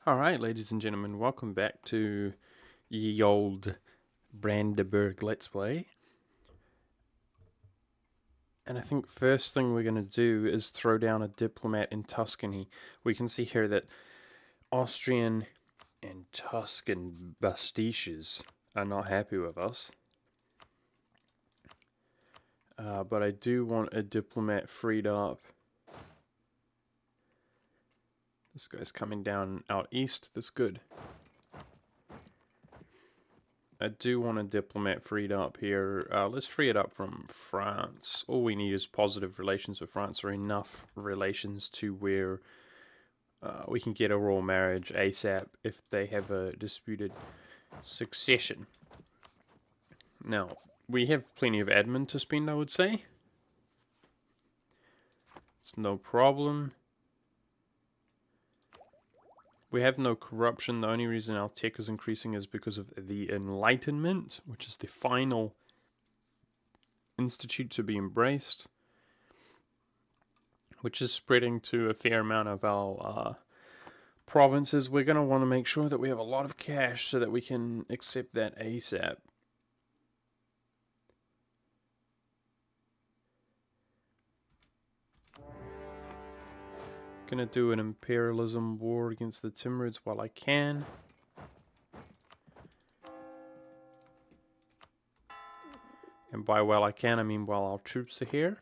Alright, ladies and gentlemen, welcome back to ye old Brandenburg Let's Play. And I think first thing we're going to do is throw down a diplomat in Tuscany. We can see here that Austrian and Tuscan bastiches are not happy with us. But I do want a diplomat freed up. This guy's coming down out east. That's good. I do want a diplomat freed up here. Let's free it up from France. All we need is positive relations with France, or enough relations to where we can get a royal marriage ASAP if they have a disputed succession. Now, we have plenty of admin to spend, I would say. It's no problem. We have no corruption. The only reason our tech is increasing is because of the Enlightenment, which is the final institute to be embraced, which is spreading to a fair amount of our provinces. We're going to want to make sure that we have a lot of cash so that we can accept that ASAP. Gonna do an imperialism war against the Timurids while I can. And by while I can, I mean while our troops are here.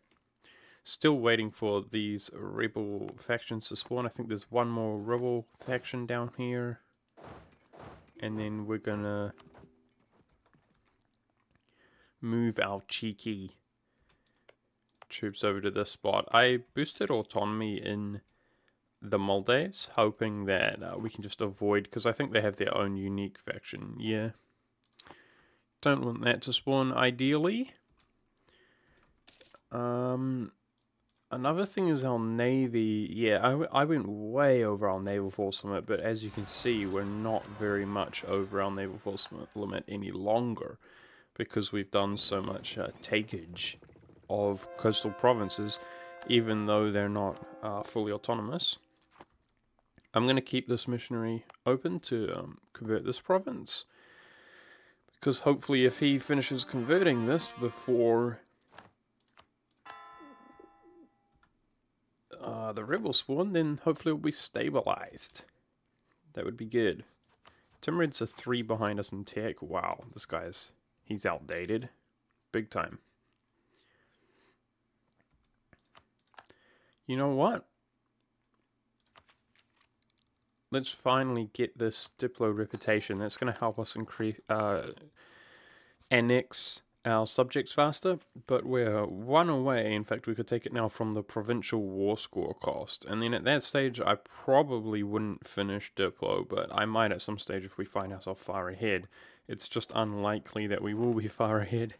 Still waiting for these rebel factions to spawn. I think there's one more rebel faction down here. And then we're gonna move our cheeky troops over to this spot. I boosted autonomy in the Maldives, hoping that we can just avoid, because I think they have their own unique faction. Yeah. Don't want that to spawn, ideally. Another thing is our navy. Yeah, I went way over our naval force limit, but as you can see, we're not very much over our naval force limit any longer, because we've done so much takeage of coastal provinces, even though they're not fully autonomous. I'm going to keep this missionary open to convert this province, because hopefully if he finishes converting this before the rebel spawn, then hopefully it'll be stabilized. That would be good. Timurids are 3 behind us in tech. Wow, this he's outdated. Big time. You know what? Let's finally get this Diplo reputation. That's going to help us increase, annex our subjects faster, but we're 1 away. In fact, we could take it now from the provincial war score cost. And then at that stage, I probably wouldn't finish Diplo, but I might at some stage if we find ourselves far ahead. It's just unlikely that we will be far ahead.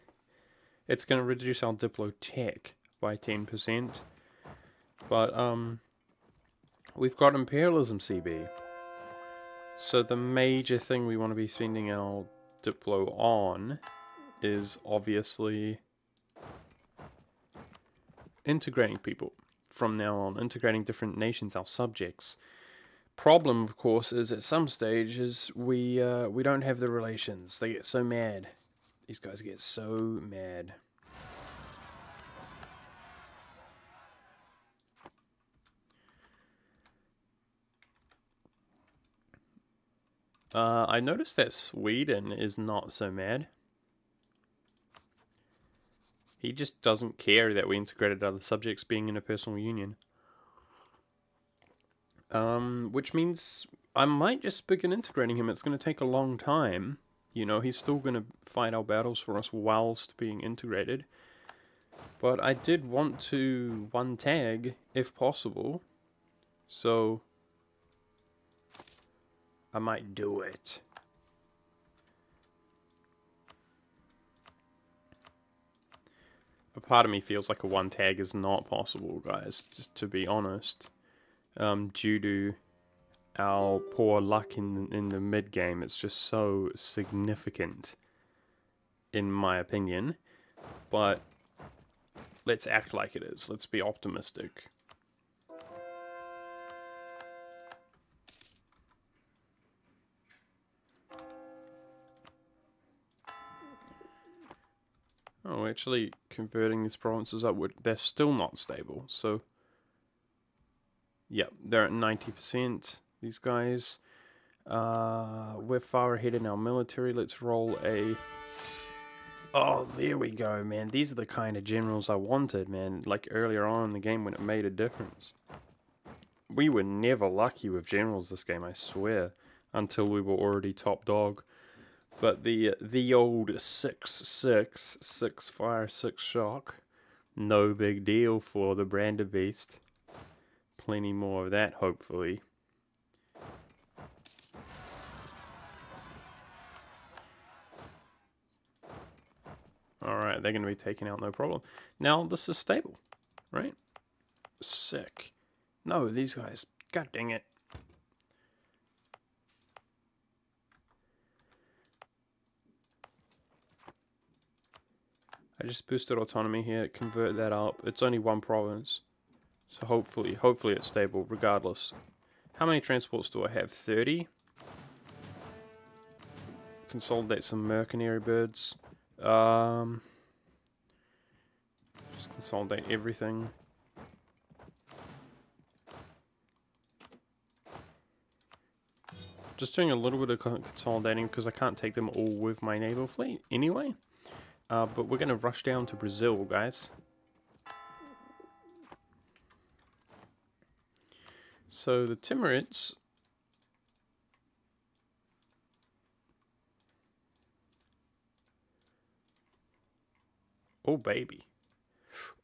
It's going to reduce our Diplo tech by 10%. But, we've got Imperialism CB. So the major thing we want to be spending our Diplo on is obviously integrating people from now on, integrating different nations, our subjects. Problem, of course, is at some stages we don't have the relations. They get so mad. These guys get so mad. I noticed that Sweden is not so mad. He just doesn't care that we integrated other subjects being in a personal union. Which means I might just begin integrating him. It's going to take a long time. You know, he's still going to fight our battles for us whilst being integrated. But I did want to one tag, if possible. So I might do it. A part of me feels like a one tag is not possible, guys, just to be honest. Due to our poor luck in the mid game. It's just so significant, in my opinion. But let's act like it is. Let's be optimistic. we're actually converting these provinces up. They're still not stable, so... Yep, they're at 90%, these guys. We're far ahead in our military. Let's roll a... Oh, there we go, man. These are the kind of generals I wanted, man. Like earlier on in the game when it made a difference. We were never lucky with generals this game, I swear. Until we were already top dog. But the old 6-6, 6 fire, 6 shock. No big deal for the Brandenburg. Plenty more of that, hopefully. Alright, they're going to be taken out, no problem. Now, this is stable, right? Sick. No, these guys. God dang it. I just boosted autonomy here, convert that up. It's only one province. So hopefully it's stable, regardless. How many transports do I have? 30? Consolidate some mercenary birds. Just consolidate everything. Just doing a little bit of consolidating because I can't take them all with my naval fleet anyway. But we're going to rush down to Brazil, guys. So the Timurids... Oh, baby.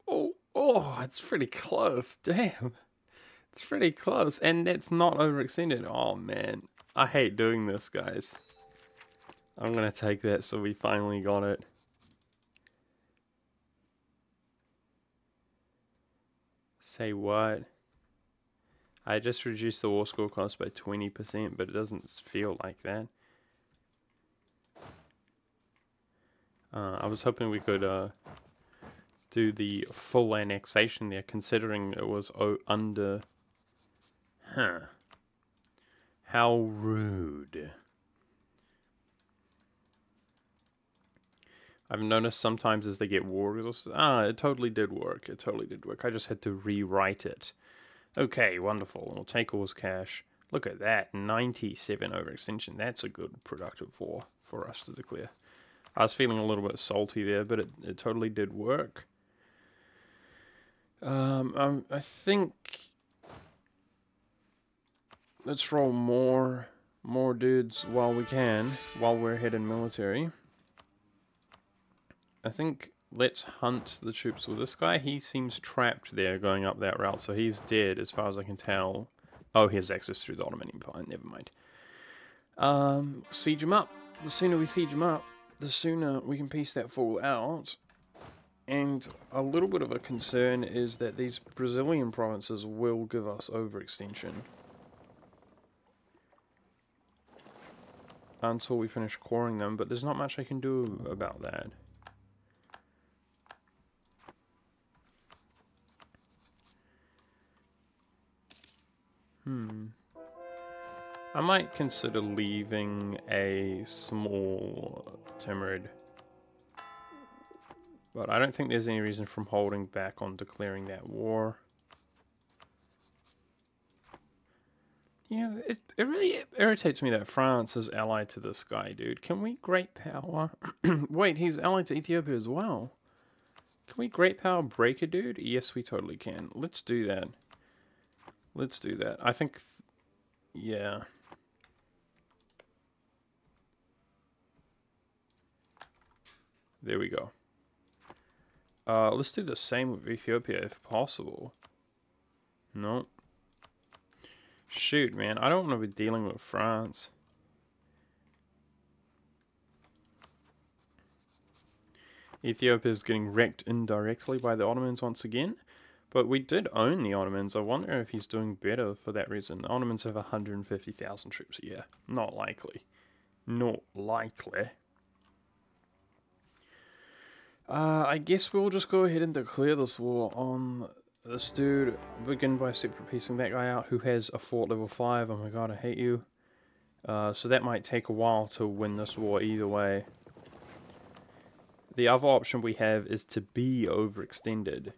Oh, it's pretty close. Damn. It's pretty close. And that's not overextended. Oh, man. I hate doing this, guys. I'm going to take that so we finally got it. Say what? I just reduced the war score cost by 20%, but it doesn't feel like that. I was hoping we could do the full annexation there, considering it was under... Huh. How rude. I've noticed sometimes as they get war exhausted... it totally did work. It totally did work. I just had to rewrite it. Okay, wonderful. We'll take all his cash. Look at that. 97 overextension. That's a good productive war for us to declare. I was feeling a little bit salty there, but it totally did work. I think... Let's roll more dudes while we can, while we're ahead in military. I think let's hunt the troops with this guy. He seems trapped there going up that route, so he's dead as far as I can tell. Oh, he has access through the Ottoman Empire, never mind. Siege him up. The sooner we siege him up, the sooner we can piece that fool out. And a little bit of a concern is that these Brazilian provinces will give us overextension. Until we finish coring them, but there's not much I can do about that. I might consider leaving a small Timurid. But I don't think there's any reason from holding back on declaring that war. Yeah, it really irritates me that France is allied to this guy, dude. Can we great power? Wait, he's allied to Ethiopia as well. Can we great power break a dude? Yes, we totally can. Let's do that. Let's do that. I think... yeah. There we go. Let's do the same with Ethiopia if possible. No. Shoot, man. I don't want to be dealing with France. Ethiopia is getting wrecked indirectly by the Ottomans once again. But we did own the Ottomans. I wonder if he's doing better for that reason. The Ottomans have 150,000 troops a year. Not likely. Not likely. I guess we'll just go ahead and declare this war on this dude. Begin by separate piecing that guy out who has a fort level 5. Oh my god, I hate you. So that might take a while to win this war either way. The other option we have is to be overextended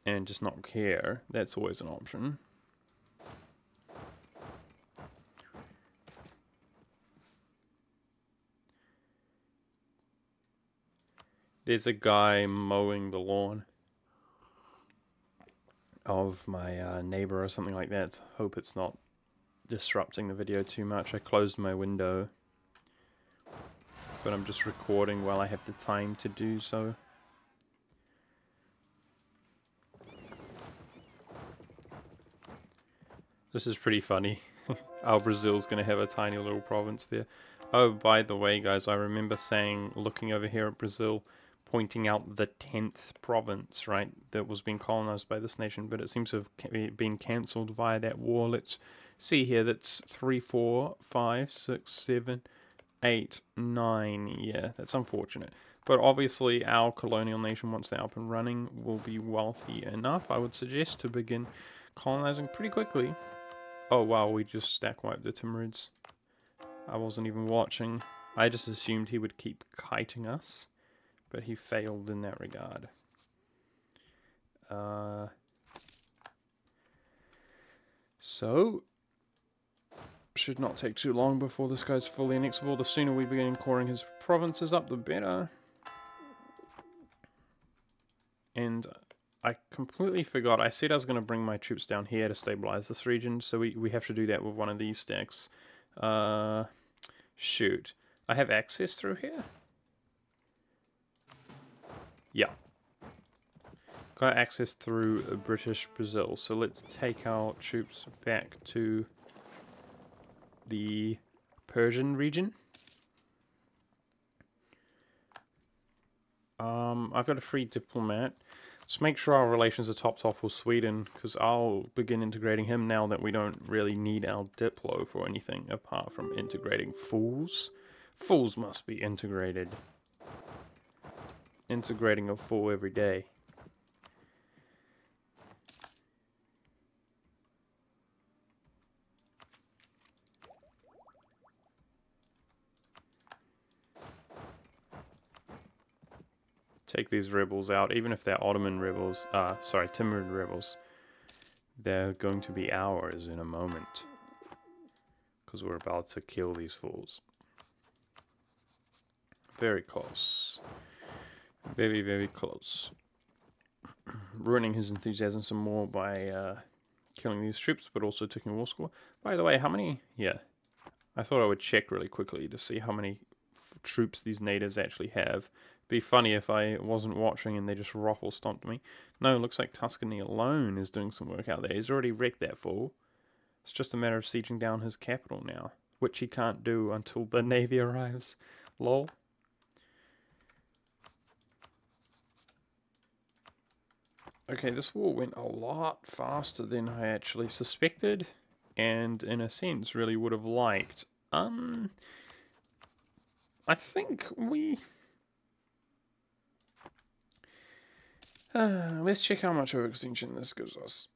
and just not care. That's always an option. There's a guy mowing the lawn of my neighbor or something like that. Hope it's not disrupting the video too much. I closed my window, but I'm just recording while I have the time to do so. This is pretty funny. Our Brazil's gonna have a tiny little province there. Oh, by the way, guys, I remember saying, looking over here at Brazil, pointing out the 10th province, right, that was being colonized by this nation, but it seems to have been cancelled via that war. Let's see here. That's 3, 4, 5, 6, 7, 8, 9. Yeah, that's unfortunate. But obviously, our colonial nation, once they're up and running, will be wealthy enough, I would suggest, to begin colonizing pretty quickly. Oh wow, we just stack wiped the Timurids. I wasn't even watching. I just assumed he would keep kiting us, but he failed in that regard. So, should not take too long before this guy's fully annexable. The sooner we begin coring his provinces up, the better. And I completely forgot. I said I was going to bring my troops down here to stabilize this region, so we have to do that with one of these stacks. Shoot. I have access through here? Yeah. Got access through British Brazil, so let's take our troops back to the Persian region. I've got a free diplomat. Let's make sure our relations are topped off with Sweden, because I'll begin integrating him now that we don't really need our Diplo for anything apart from integrating fools. Fools must be integrated. Integrating a fool every day. Take these rebels out, even if they're Ottoman rebels, sorry, Timurid rebels. They're going to be ours in a moment. Because we're about to kill these fools. Very close. Very, very close. Ruining his enthusiasm some more by killing these troops, but also taking a war score. By the way, how many... Yeah. I thought I would check really quickly to see how many troops these natives actually have. Be funny if I wasn't watching and they just ruffle stomped me. No, it looks like Tuscany alone is doing some work out there. He's already wrecked that fool. It's just a matter of sieging down his capital now, which he can't do until the navy arrives. Lol. Okay, this war went a lot faster than I actually suspected, and in a sense really would have liked. I think we... let's check how much overextension this gives us.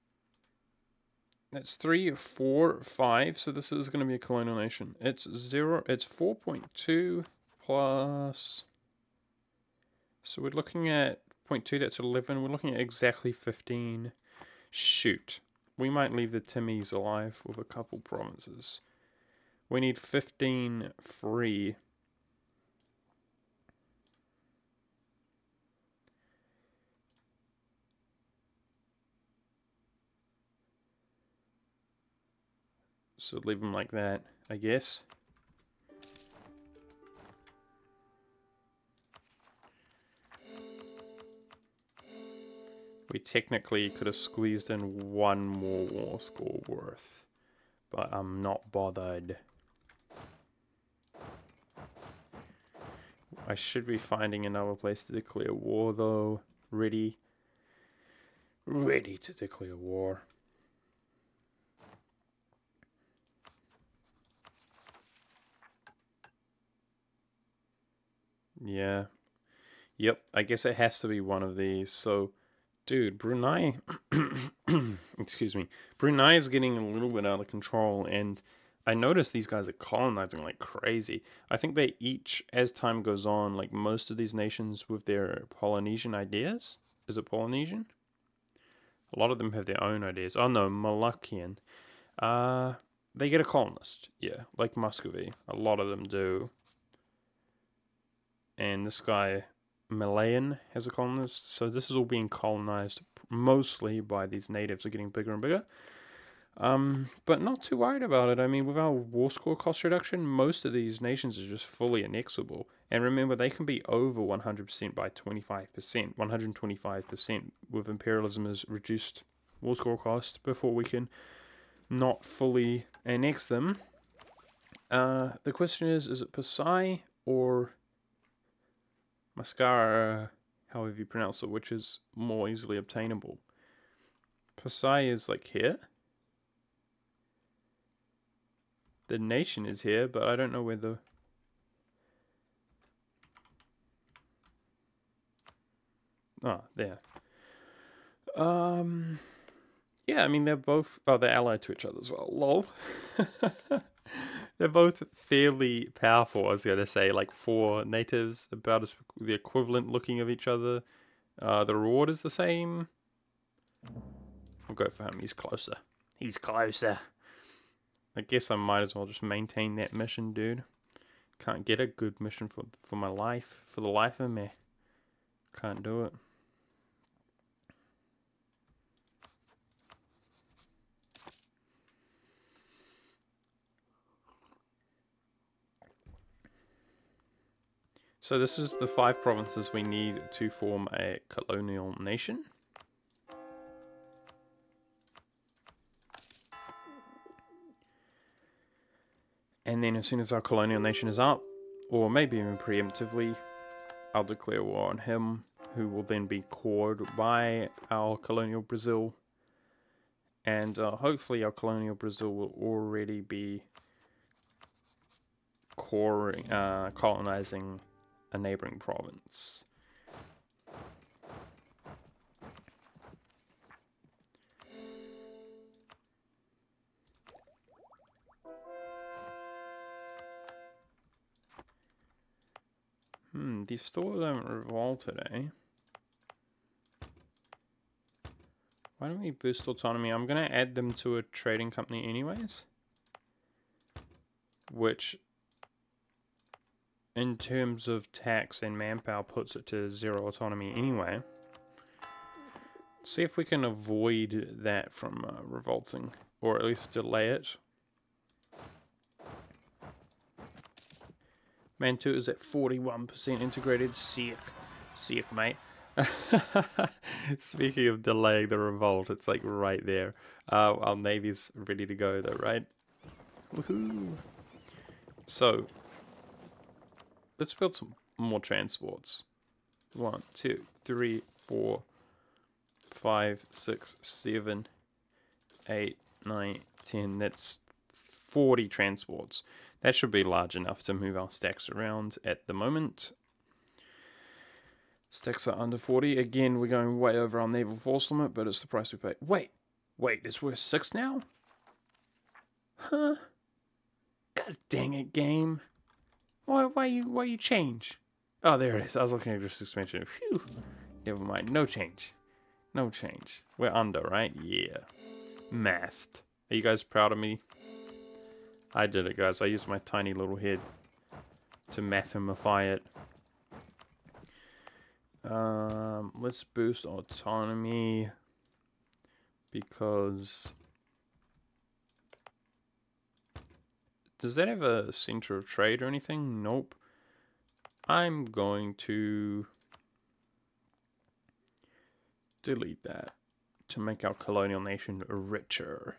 That's 3, 4, 5, so this is going to be a colonial nation. It's 4.2 plus... So we're looking at 0.2, that's 11. We're looking at exactly 15. Shoot. We might leave the Timmies alive with a couple provinces. We need 15 free. So leave them like that, I guess. We technically could have squeezed in one more war score worth, but I'm not bothered. I should be finding another place to declare war though. Ready to declare war. Yeah. Yep, I guess it has to be one of these. So, dude, Brunei... excuse me. Brunei is getting a little bit out of control, and I noticed these guys are colonizing like crazy. I think they each, as time goes on, like most of these nations with their Polynesian ideas. Is it Polynesian? A lot of them have their own ideas. Oh no, Moluccan. They get a colonist. Yeah, like Muscovy. A lot of them do. And this guy, Malayan, has a colonist. So this is all being colonized mostly by these natives. Are getting bigger and bigger. But not too worried about it. I mean, with our war score cost reduction, most of these nations are just fully annexable. And remember, they can be over 100% by 25%, 125% with imperialism as reduced war score cost before we can not fully annex them. The question is it Pasai or Mascara, however you pronounce it, which is more easily obtainable? Pasai is like here. The nation is here, but I don't know where the... Oh, there. Yeah, I mean, they're both... Oh, they're allied to each other as well. Lol. They're both fairly powerful, I was going to say. Like, 4 natives, about as the equivalent looking of each other. The reward is the same. We'll go for him. He's closer. He's closer. I guess I might as well just maintain that mission, dude. Can't get a good mission for my life. For the life of me. Can't do it. So this is the 5 provinces we need to form a colonial nation. And then as soon as our colonial nation is up, or maybe even preemptively, I'll declare war on him, who will then be cored by our colonial Brazil. And hopefully our colonial Brazil will already be colonizing a neighboring province. These still haven't revolted, eh? Why don't we boost autonomy? I'm going to add them to a trading company anyways. Which, in terms of tax and manpower, puts it to 0 autonomy anyway. See if we can avoid that from revolting, or at least delay it. Mantu is at 41% integrated. Sick. Sick, mate. Speaking of delaying the revolt, it's like right there. Our navy's ready to go though, right? Woohoo! So, let's build some more transports. 1, 2, 3, 4, 5, 6, 7, 8, 9, 10. That's 40 transports. That should be large enough to move our stacks around at the moment. Stacks are under 40. Again, we're going way over our naval force limit, but it's the price we pay. Wait, this worth 6 now? Huh? God dang it, game. Why you change? Oh, there it is. I was looking at this expansion. Phew. Never mind. No change. No change. We're under, right? Yeah. Mathed. Are you guys proud of me? I did it, guys. I used my tiny little head to mathemify it. Let's boost autonomy because does that have a center of trade or anything? Nope. I'm going to delete that to make our colonial nation richer.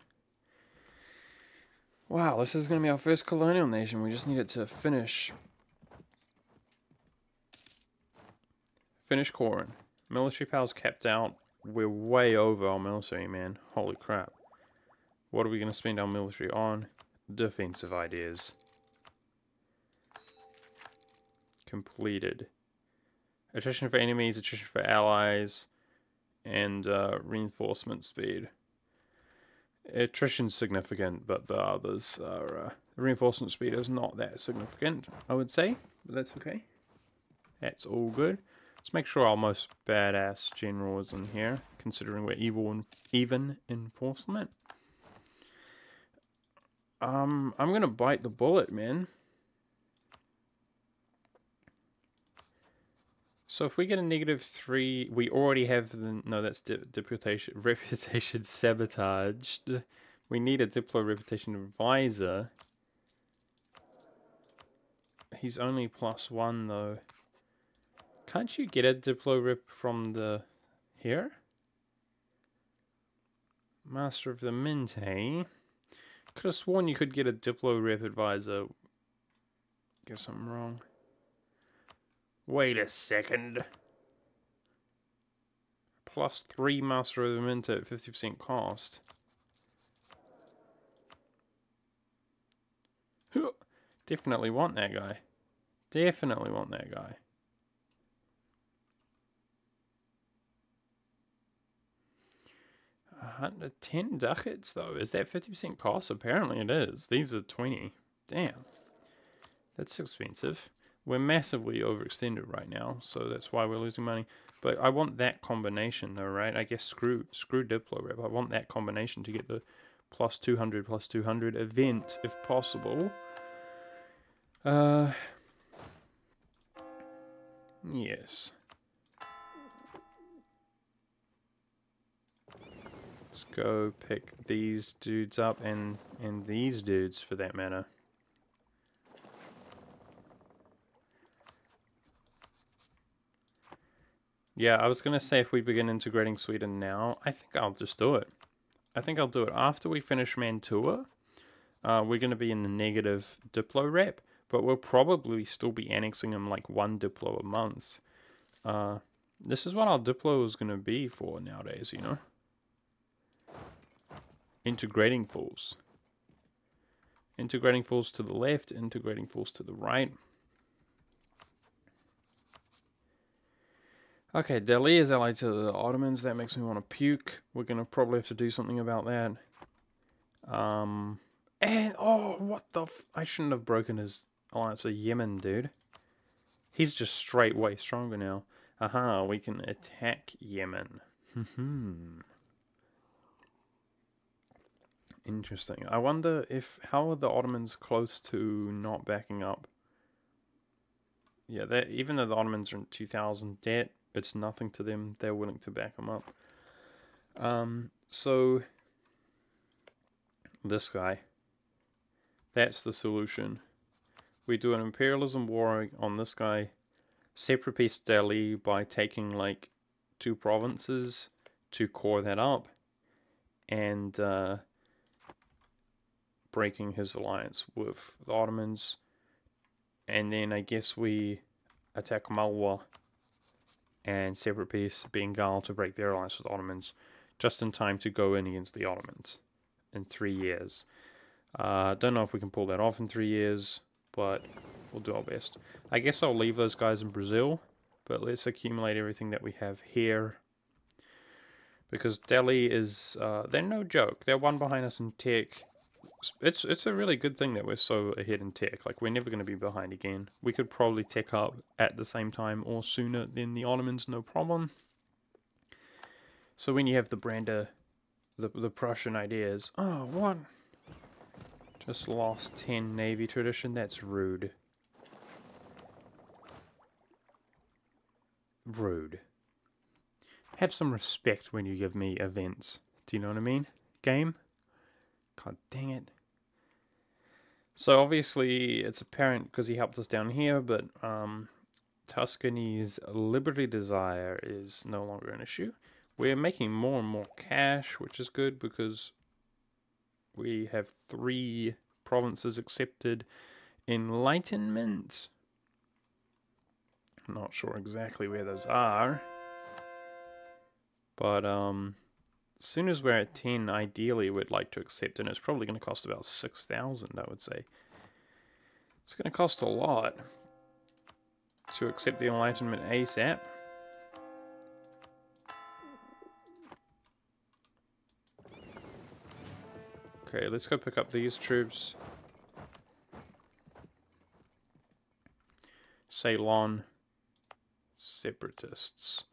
Wow, this is going to be our first colonial nation. We just need it to finish. Finish Corin. Military power's capped out. We're way over our military, man. Holy crap. What are we going to spend our military on? Defensive ideas. Completed. Attrition for enemies, attrition for allies, and reinforcement speed. Attrition's significant, but the others are... reinforcement speed is not that significant, I would say. But that's okay. That's all good. Let's make sure our most badass general is in here, considering we're even enforcement. I'm gonna bite the bullet, man. So if we get a -3, we already have the... No, that's reputation sabotaged. We need a Diplo reputation advisor. He's only +1 though. Can't you get a Diplo rep from the... here? Master of the Mint, eh? Could have sworn you could get a Diplo rep advisor. Guess I'm wrong. Wait a second. +3 Master of the Mint at 50% cost. Definitely want that guy. Definitely want that guy. $10 ducats though. Is that 50% cost? Apparently it is. These are 20. Damn. That's expensive. We're massively overextended right now, so that's why we're losing money. But I want that combination though, right? I guess screw Diplo rep. I want that combination to get the +200 event if possible. Yes. Let's go pick these dudes up and these dudes for that matter. Yeah, I was going to say if we begin integrating Sweden now, I think I'll just do it. I think I'll do it after we finish Mantua. We're going to be in the negative Diplo rep, but we'll probably still be annexing them like 1 Diplo a month. This is what our Diplo is going to be for nowadays, you know? Integrating fools. Integrating fools to the left, integrating fools to the right. Okay, Delhi is allied to the Ottomans. That makes me want to puke. We're going to probably have to do something about that. And, oh, what the I shouldn't have broken his alliance with Yemen, dude. He's just straight way stronger now. Aha, we can attack Yemen. Interesting. I wonder how are the Ottomans close to not backing up? Yeah, even though the Ottomans are in 2,000 debt, it's nothing to them. They're willing to back them up. So this guy, that's the solution. We do an imperialism war on this guy, separate peace Delhi by taking like 2 provinces to core that up, and breaking his alliance with the Ottomans. And then I guess we attack Malwa and separate peace Bengal to break their alliance with the Ottomans, just in time to go in against the Ottomans in 3 years. Don't know if we can pull that off in 3 years, but we'll do our best. I guess I'll leave those guys in Brazil, but let's accumulate everything that we have here. Because Delhi is, they're no joke. They're 1 behind us in tech. It's a really good thing that we're so ahead in tech. Like, we're never going to be behind again. We could probably tech up at the same time or sooner than the Ottomans, no problem. So when you have the the Prussian ideas, oh, what? Just lost 10 Navy tradition, that's rude. Rude. Have some respect when you give me events. Do you know what I mean? Game? God dang it. So obviously it's apparent because he helped us down here, but Tuscany's liberty desire is no longer an issue. We're making more and more cash, which is good because we have 3 provinces accepted enlightenment. Not sure exactly where those are, but as soon as we're at 10, ideally we'd like to accept, and it's probably going to cost about 6,000, I would say. It's going to cost a lot to accept the Enlightenment ASAP. Okay, let's go pick up these troops. Ceylon separatists.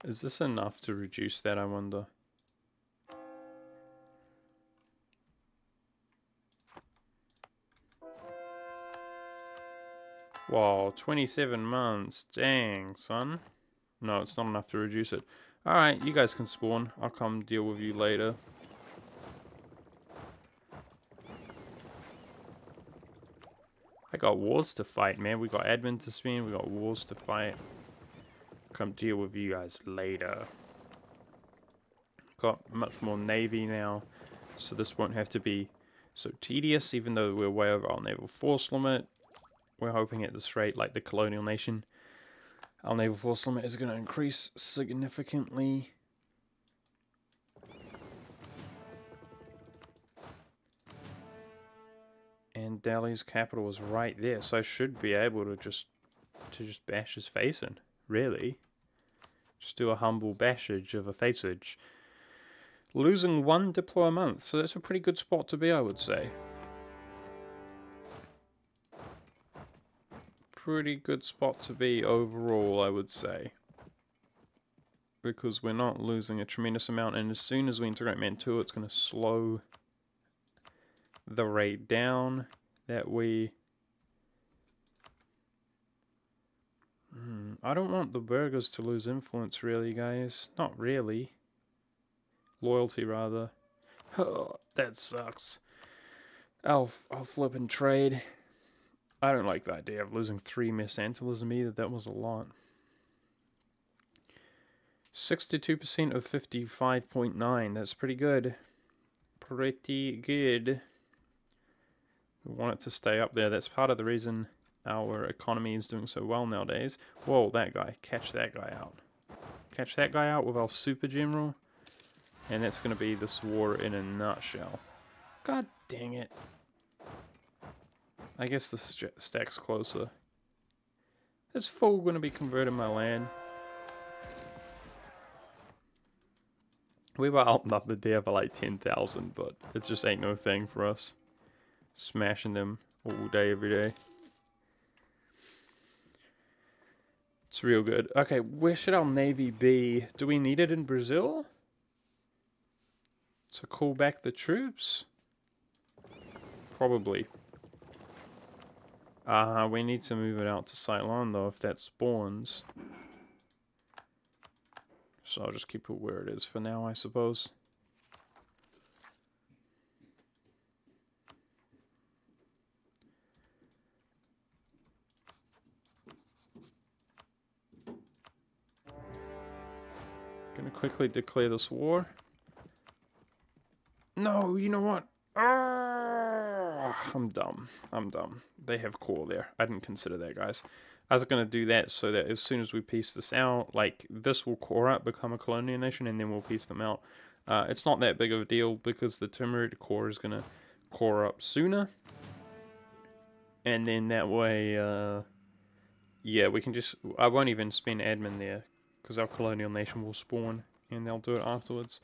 Is this enough to reduce that, I wonder? Wow, 27 months. Dang, son. No, it's not enough to reduce it. Alright, you guys can spawn. I'll come deal with you later. I got wars to fight, man. We got admin to spend. We got wars to fight. Come deal with you guys later. Got much more navy now, so this won't have to be so tedious, even though we're way over our naval force limit. We're hoping at this rate, like the colonial nation, our naval force limit is going to increase significantly. And Delhi's capital is right there, so I should be able to just bash his face in, really. Just do a humble bashage of a faceage. Losing 1 diplo a month, so that's a pretty good spot to be, I would say. Pretty good spot to be overall, I would say. Because we're not losing a tremendous amount, and as soon as we integrate Man 2, it's going to slow the rate down that we... I don't want the burghers to lose influence, really, guys. Not really. Loyalty, rather. Oh, that sucks. I'll flip and trade. I don't like the idea of losing 3 mercantilism either. That was a lot. 62% of 55.9. That's pretty good. Pretty good. We want it to stay up there. That's part of the reason our economy is doing so well nowadays. Whoa, that guy. Catch that guy out. Catch that guy out with our super general. And that's going to be this war in a nutshell. God dang it. I guess the stack's closer. This fool going to be converting my land. We were outnumbered there for like 10,000, but it just ain't no thing for us. Smashing them all day, every day. It's real good. Okay, where should our navy be? Do we need it in Brazil? To call back the troops? Probably. We need to move it out to Ceylon though if that spawns. So I'll just keep it where it is for now, I suppose. Gonna quickly declare this war. No, you know what? I'm dumb. I'm dumb. They have core there. I didn't consider that, guys. I was going to do that so that as soon as we piece this out, like, this will core up, become a colonial nation, and then we'll piece them out. It's not that big of a deal because the Timurid core is going to core up sooner. And then that way, yeah, we can just... I won't even spend admin there because our colonial nation will spawn and they'll do it afterwards.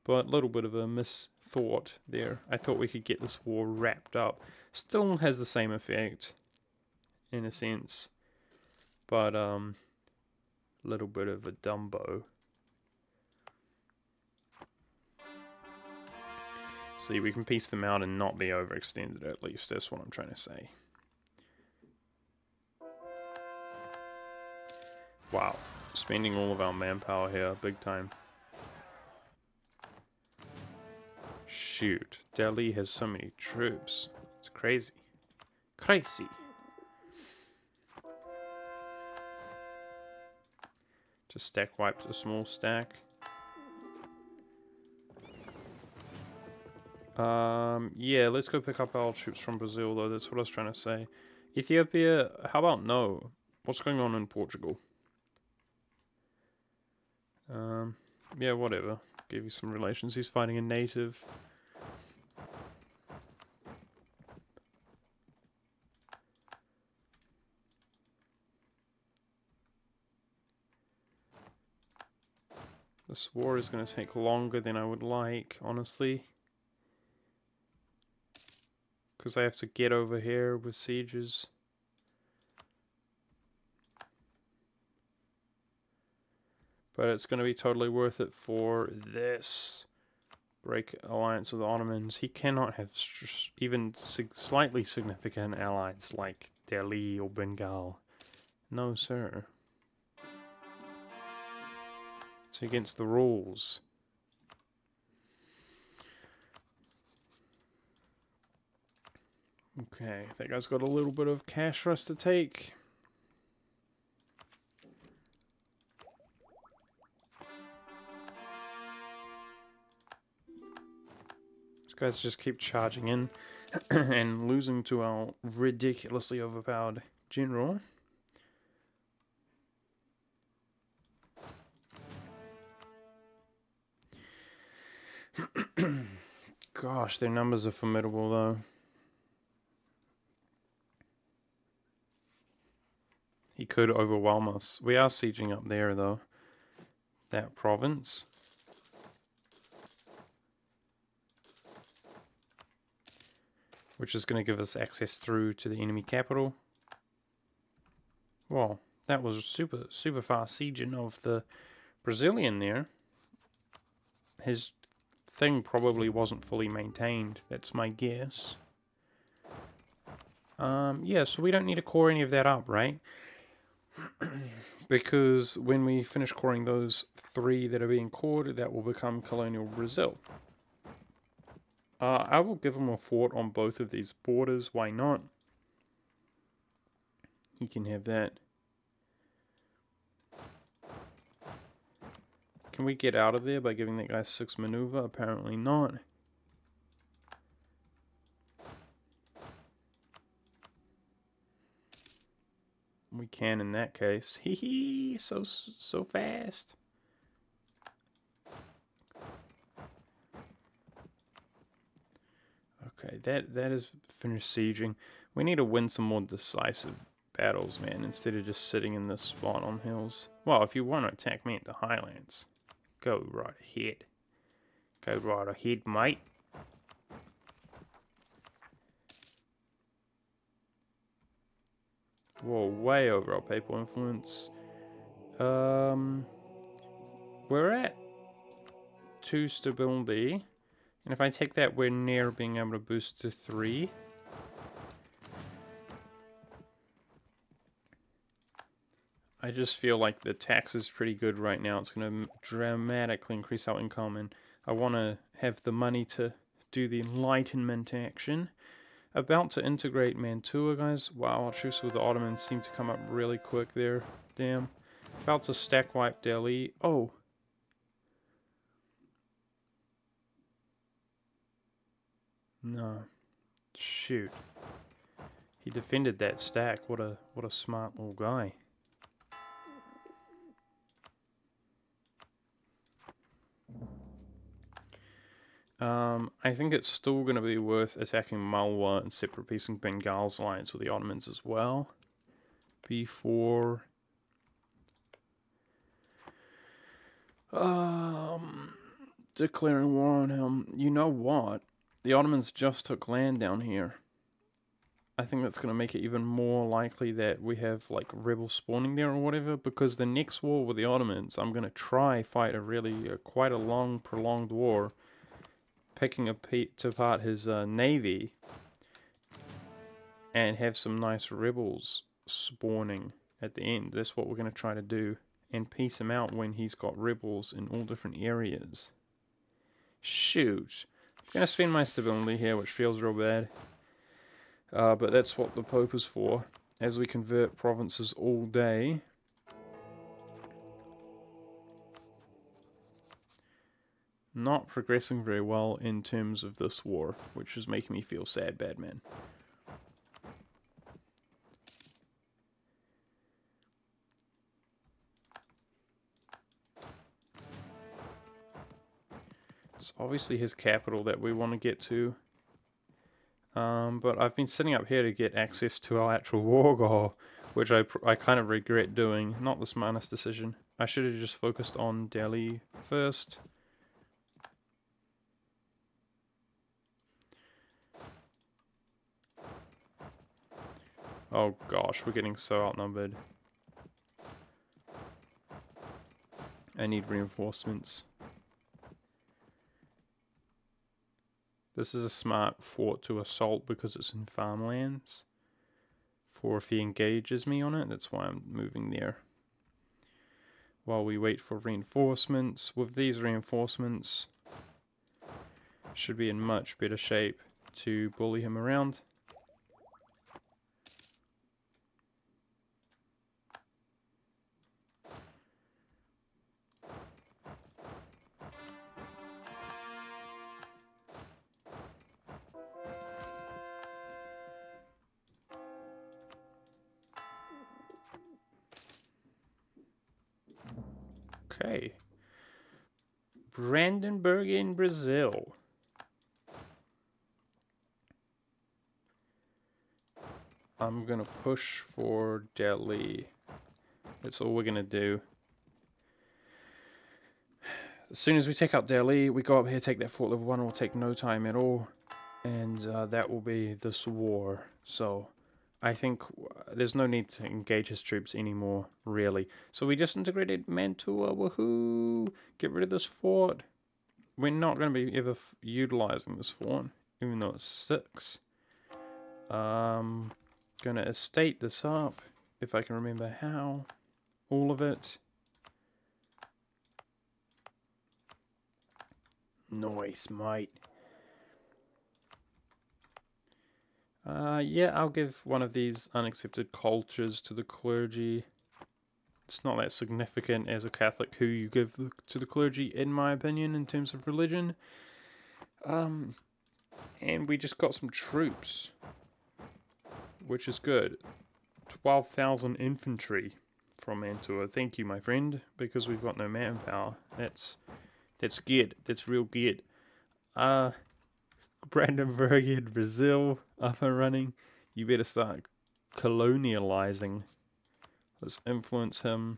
But a little bit of a misthought there. I thought we could get this war wrapped up. Still has the same effect, in a sense. But, little bit of a Dumbo. See, we can piece them out and not be overextended at least. That's what I'm trying to say. Wow. Spending all of our manpower here, big time. Shoot, Delhi has so many troops. It's crazy. Crazy. Just stack wipes a small stack. Yeah, let's go pick up our troops from Brazil though, that's what I was trying to say. Ethiopia, how about no? What's going on in Portugal? Yeah, whatever. Give you some relations. He's fighting a native. This war is going to take longer than I would like, honestly. Because I have to get over here with sieges. But it's going to be totally worth it for this. Break alliance with the Ottomans. He cannot have even slightly significant allies like Delhi or Bengal. No, sir. It's against the rules. Okay, that guy's got a little bit of cash for us to take. These guys just keep charging in and losing to our ridiculously overpowered general. Gosh, their numbers are formidable though. He could overwhelm us. We are sieging up there though. That province. Which is going to give us access through to the enemy capital. Well, that was super fast sieging of the Brazilian there. His thing probably wasn't fully maintained, that's my guess. Yeah, so we don't need to core any of that up, right? Because when we finish coring those 3 that are being cored, that will become colonial Brazil. I will give him a fort on both of these borders, why not? He can have that. Can we get out of there by giving that guy 6 maneuver? Apparently not. We can in that case. Hee hee, so fast. Okay, that is finished sieging. We need to win some more decisive battles, man, instead of just sitting in this spot on hills. Well, if you want to attack me at the highlands, go right ahead. Go right ahead, mate. Whoa, way over our papal influence. We're at 2 stability. And if I take that, we're near being able to boost to 3. I just feel like the tax is pretty good right now. It's going to dramatically increase our income, and I want to have the money to do the Enlightenment action. About to integrate Mantua, guys. Wow, our truce with the Ottomans seem to come up really quick there. Damn. About to stack wipe Delhi. Oh. No. Shoot. He defended that stack. What a smart little guy. I think it's still going to be worth attacking Malwa and separate piecing Bengal's alliance with the Ottomans as well. Before declaring war on him. You know what? The Ottomans just took land down here. I think that's going to make it even more likely that we have like rebels spawning there or whatever, because the next war with the Ottomans, I'm going to try fight quite a long, prolonged war, picking apart his navy, and have some nice rebels spawning at the end. That's what we're going to try to do, and piece him out when he's got rebels in all different areas. Shoot. I'm going to spend my stability here, which feels real bad. But that's what the Pope is for, as we convert provinces all day. Not progressing very well in terms of this war, which is making me feel sad, bad man. It's obviously his capital that we want to get to. But I've been sitting up here to get access to our actual war goal, which I kind of regret doing. Not the smartest decision. I should have just focused on Delhi first. Oh gosh, we're getting so outnumbered. I need reinforcements. This is a smart fort to assault because it's in farmlands. For if he engages me on it, that's why I'm moving there. While we wait for reinforcements. With these reinforcements, should be in much better shape to bully him around. Okay. Brandenburg in Brazil. I'm gonna push for Delhi. That's all we're gonna do. As soon as we take out Delhi, we go up here, take that fort level 1, it will take no time at all. And that will be this war. So I think there's no need to engage his troops anymore, really. So we disintegrated Mantua, woohoo! Get rid of this fort. We're not going to be ever utilizing this fort, even though it's 6. Gonna estate this up, if I can remember how. All of it. Nice, mate. Yeah, I'll give one of these unaccepted cultures to the clergy. It's not that significant as a Catholic who you give to the clergy, in my opinion, in terms of religion. And we just got some troops, which is good. 12,000 infantry from Mantua. Thank you, my friend, because we've got no manpower. That's good. That's real good. Brandenburg in Brazil up and running. You better start colonializing. Let's influence him.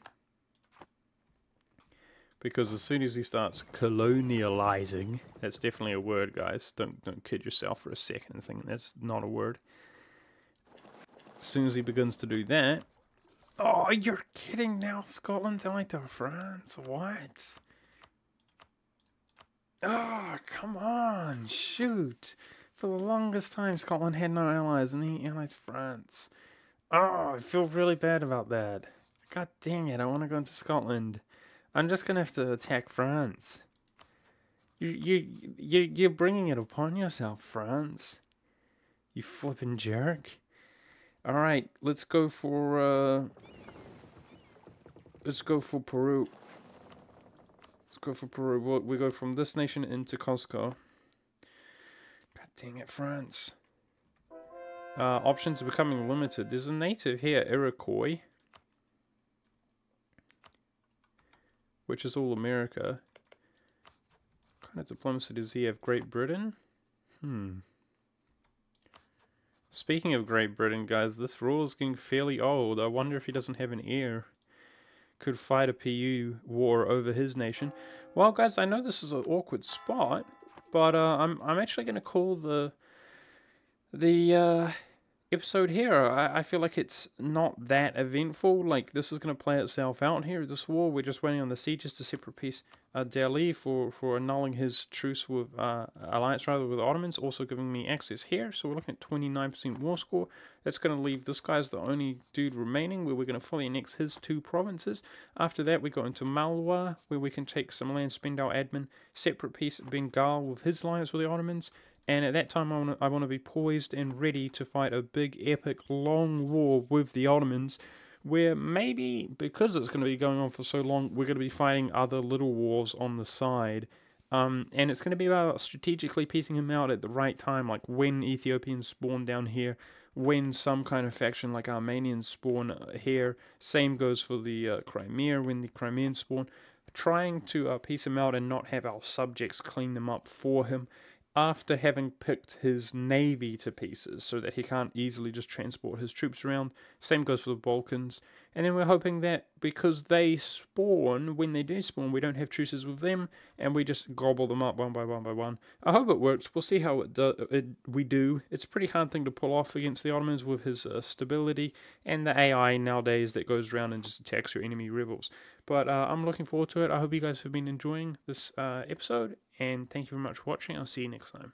Because as soon as he starts colonializing, that's definitely a word, guys. Don't kid yourself for a second and think that's not a word. As soon as he begins to do that... Oh, you're kidding now, Scotland allied to France? What? Oh, come on, shoot. For the longest time, Scotland had no allies, and the allies France. Oh, I feel really bad about that. God dang it, I want to go into Scotland. I'm just going to have to attack France. You're bringing it upon yourself, France. You flippin' jerk. Alright, let's go for Peru. Let's go for Peru. We go from this nation into Costco. God dang it, France. Options are becoming limited. There's a native here, Iroquois, which is all America. What kind of diplomacy does he have? Great Britain? Speaking of Great Britain, guys, this ruler is getting fairly old. I wonder if he doesn't have an heir. Could fight a PU war over his nation. Well, guys, I know this is an awkward spot, but I'm actually going to call the episode here. I feel like it's not that eventful. Like, this is going to play itself out here, this war. We're just waiting on the sieges to separate peace Delhi for annulling his truce with alliance rather with the Ottomans, also giving me access here. So we're looking at 29% war score. That's going to leave this guy's the only dude remaining, where we're going to fully annex his 2 provinces. After that, we go into Malwa, where we can take some land, spend our admin, separate peace Bengal with his alliance with the Ottomans. And at that time, I want to be poised and ready to fight a big, epic, long war with the Ottomans, where maybe, because it's going to be going on for so long, we're going to be fighting other little wars on the side. And it's going to be about strategically piecing him out at the right time, like when Ethiopians spawn down here, when some kind of faction like Armenians spawn here. Same goes for the Crimea, when the Crimeans spawn. Trying to piece him out and not have our subjects clean them up for him. after having picked his navy to pieces so that he can't easily just transport his troops around. Same goes for the Balkans. And then we're hoping that because they spawn, when they do spawn, we don't have truces with them, and we just gobble them up one by one by one. I hope it works. We'll see how we do. It's a pretty hard thing to pull off against the Ottomans with his stability and the AI nowadays that goes around and just attacks your enemy rebels. But I'm looking forward to it. I hope you guys have been enjoying this episode, and thank you very much for watching. I'll see you next time.